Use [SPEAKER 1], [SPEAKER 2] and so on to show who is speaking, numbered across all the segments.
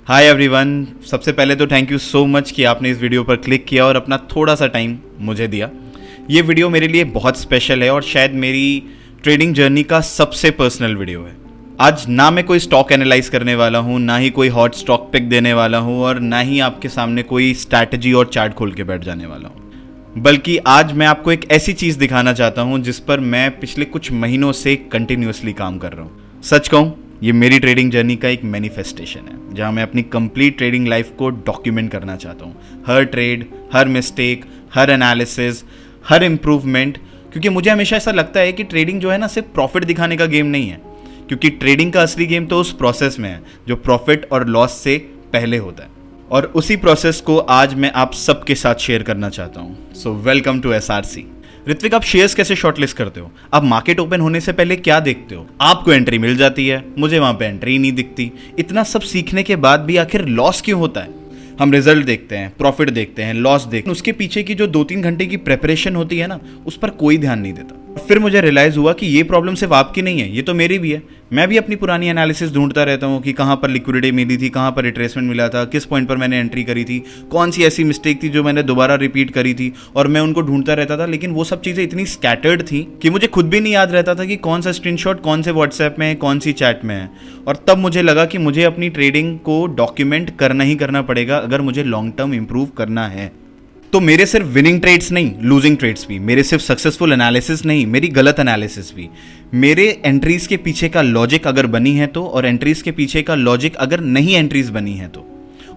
[SPEAKER 1] Hi everyone, सबसे पहले तो थैंक यू सो मच कि आपने इस वीडियो पर क्लिक किया और अपना थोड़ा सा टाइम मुझे दिया। ये वीडियो मेरे लिए बहुत स्पेशल है और शायद मेरी ट्रेडिंग जर्नी का सबसे पर्सनल वीडियो है। आज ना मैं कोई स्टॉक एनालाइज करने वाला हूँ, ना ही कोई हॉट स्टॉक पिक देने वाला हूँ और ना ही आपके सामने कोई स्ट्रैटेजी और चार्ट खोल के बैठ जाने वाला हूँ, बल्कि आज मैं आपको एक ऐसी चीज़ दिखाना चाहता हूँ जिस पर मैं पिछले कुछ महीनों से कंटिन्यूसली काम कर रहा हूँ। सच कहूँ, ये मेरी ट्रेडिंग जर्नी का एक मैनिफेस्टेशन है जहाँ मैं अपनी कंप्लीट ट्रेडिंग लाइफ को डॉक्यूमेंट करना चाहता हूँ। हर ट्रेड, हर मिस्टेक, हर एनालिसिस, हर इम्प्रूवमेंट, क्योंकि मुझे हमेशा ऐसा लगता है कि ट्रेडिंग जो है ना सिर्फ प्रॉफिट दिखाने का गेम नहीं है, क्योंकि ट्रेडिंग का असली गेम तो उस प्रोसेस में है जो प्रॉफिट और लॉस से पहले होता है। और उसी प्रोसेस को आज मैं आप सबके साथ शेयर करना चाहता हूँ। So welcome to SRC। Ritwik, आप शेयर्स कैसे शॉर्टलिस्ट करते हो? आप मार्केट ओपन होने से पहले क्या देखते हो? आपको एंट्री मिल जाती है, मुझे वहां पे एंट्री नहीं दिखती। इतना सब सीखने के बाद भी आखिर लॉस क्यों होता है? हम रिजल्ट देखते हैं, प्रॉफिट देखते हैं, लॉस देखते हैं, उसके पीछे की जो 2-3 घंटे की प्रेपरेशन होती है ना, उस पर कोई ध्यान नहीं देता। फिर मुझे रियलाइज हुआ कि ये प्रॉब्लम सिर्फ आपकी नहीं है, ये तो मेरी भी है। मैं भी अपनी पुरानी एनालिसिस ढूंढता रहता हूँ कि कहाँ पर लिक्विडिटी मिली थी, कहाँ पर रिट्रेसमेंट मिला था, किस पॉइंट पर मैंने एंट्री करी थी, कौन सी ऐसी मिस्टेक थी जो मैंने दोबारा रिपीट करी थी, और मैं उनको ढूंढता रहता था। लेकिन वो सब चीज़ें इतनी स्कैटर्ड थी कि मुझे खुद भी नहीं याद रहता था कि कौन सा स्क्रीनशॉट कौन से व्हाट्सएप में है, कौन सी चैट में है। और तब मुझे लगा कि मुझे अपनी ट्रेडिंग को डॉक्यूमेंट करना ही करना पड़ेगा अगर मुझे लॉन्ग टर्म इंप्रूव करना है। तो मेरे सिर्फ विनिंग ट्रेड्स नहीं, लूजिंग ट्रेड्स भी, मेरे सिर्फ सक्सेसफुल एनालिसिस नहीं, मेरी गलत एनालिसिस भी, मेरे एंट्रीज के पीछे का लॉजिक अगर बनी है तो, और एंट्रीज के पीछे का लॉजिक अगर नहीं एंट्रीज बनी है तो।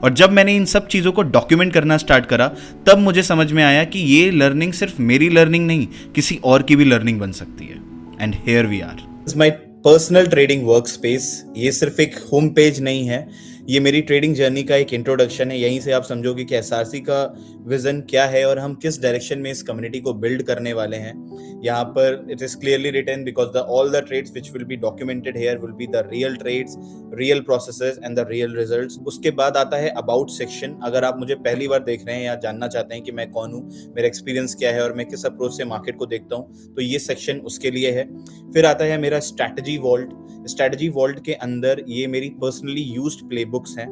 [SPEAKER 1] और जब मैंने इन सब चीज़ों को डॉक्यूमेंट करना स्टार्ट करा, तब मुझे समझ में आया कि ये लर्निंग सिर्फ मेरी लर्निंग नहीं, किसी और की भी लर्निंग बन सकती है। And here we are. It's my personal trading workspace. ये सिर्फ एक होम पेज नहीं है, ये मेरी ट्रेडिंग जर्नी का एक इंट्रोडक्शन है। यहीं से आप समझोगे कि SRC का विजन क्या है और हम किस डायरेक्शन में इस कम्युनिटी को बिल्ड करने वाले हैं। यहाँ पर it is clearly written because all the trades which will be documented here will be the real trades, real processes and the real results. उसके बाद आता है अबाउट सेक्शन। अगर आप मुझे पहली बार देख रहे हैं या जानना चाहते हैं कि मैं कौन हूँ, मेरा एक्सपीरियंस क्या है और मैं किस अप्रोच से मार्केट को देखता हूँ, तो ये सेक्शन उसके लिए है। फिर आता है मेरा स्ट्रैटेजी वॉल्ट। स्ट्रैटेजी वॉल्ट के अंदर ये मेरी पर्सनली यूज्ड प्लेबुक्स हैं,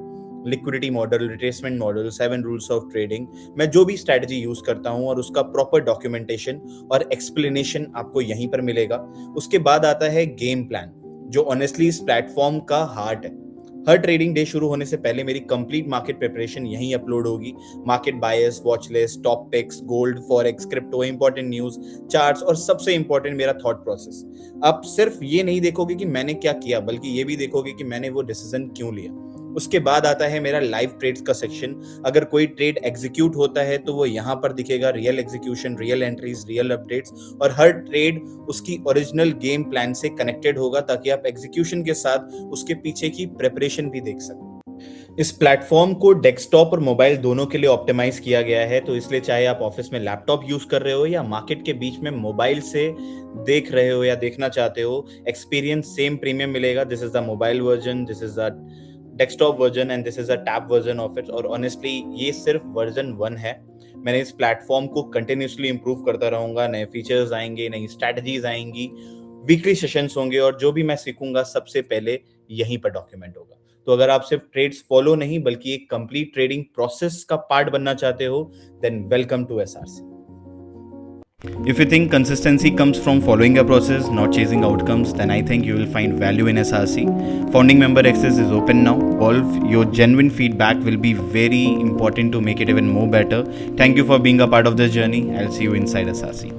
[SPEAKER 1] liquidity model, retracement model, 7 rules of trading. मैं जो भी स्ट्रैटेजी यूज करता हूं और उसका प्रॉपर डॉक्यूमेंटेशन और एक्सप्लेनेशन आपको यहीं पर मिलेगा। उसके बाद आता है गेम प्लान, जो ऑनेस्टली इस प्लेटफॉर्म का हार्ट है। हर ट्रेडिंग डे शुरू होने से पहले मेरी कंप्लीट मार्केट प्रिपरेशन यहीं अपलोड होगी। Market bias, watch list, top picks, gold, forex, crypto, important news, charts और सबसे इंपॉर्टेंट मेरा थॉट प्रोसेस। आप सिर्फ ये नहीं देखोगे कि मैंने क्या किया, बल्कि ये भी देखोगे कि मैंने वो डिसीजन क्यों लिया। उसके बाद आता है मेरा लाइव ट्रेड्स का सेक्शन। अगर कोई ट्रेड एग्जीक्यूट होता है तो वो यहाँ पर दिखेगा, real execution, real entries, real updates, और हर ट्रेड उसकी ओरिजिनल गेम प्लान से कनेक्टेड होगा ताकि आप एग्जीक्यूशन के साथ उसके पीछे की प्रिपरेशन भी देख सकें। इस प्लेटफॉर्म को डेस्कटॉप और मोबाइल दोनों के लिए ऑप्टिमाइज किया गया है, तो इसलिए चाहे आप ऑफिस में लैपटॉप यूज कर रहे हो या मार्केट के बीच में मोबाइल से देख रहे हो या देखना चाहते हो, एक्सपीरियंस सेम प्रीमियम मिलेगा। This is the mobile version, this is the desktop version and this is a tab version of it. और ऑनेस्टली ये सिर्फ वर्जन 1 है। मैंने इस प्लेटफॉर्म को कंटिन्यूसली इंप्रूव करता रहूंगा। नए फीचर्स आएंगे, नई स्ट्रैटेजीज आएंगी, वीकली सेशंस होंगे और जो भी मैं सीखूंगा सबसे पहले यहीं पर डॉक्यूमेंट होगा। तो अगर आप सिर्फ ट्रेड्स फॉलो नहीं बल्कि एक कंप्लीट ट्रेडिंग प्रोसेस का पार्ट बनना चाहते हो, then welcome to SRC। If you think consistency comes from following a process, not chasing outcomes, then I think you will find value in SRC. Founding member access is open now. All your genuine feedback will be very important to make it even more better. Thank you for being a part of this journey. I'll see you inside SRC.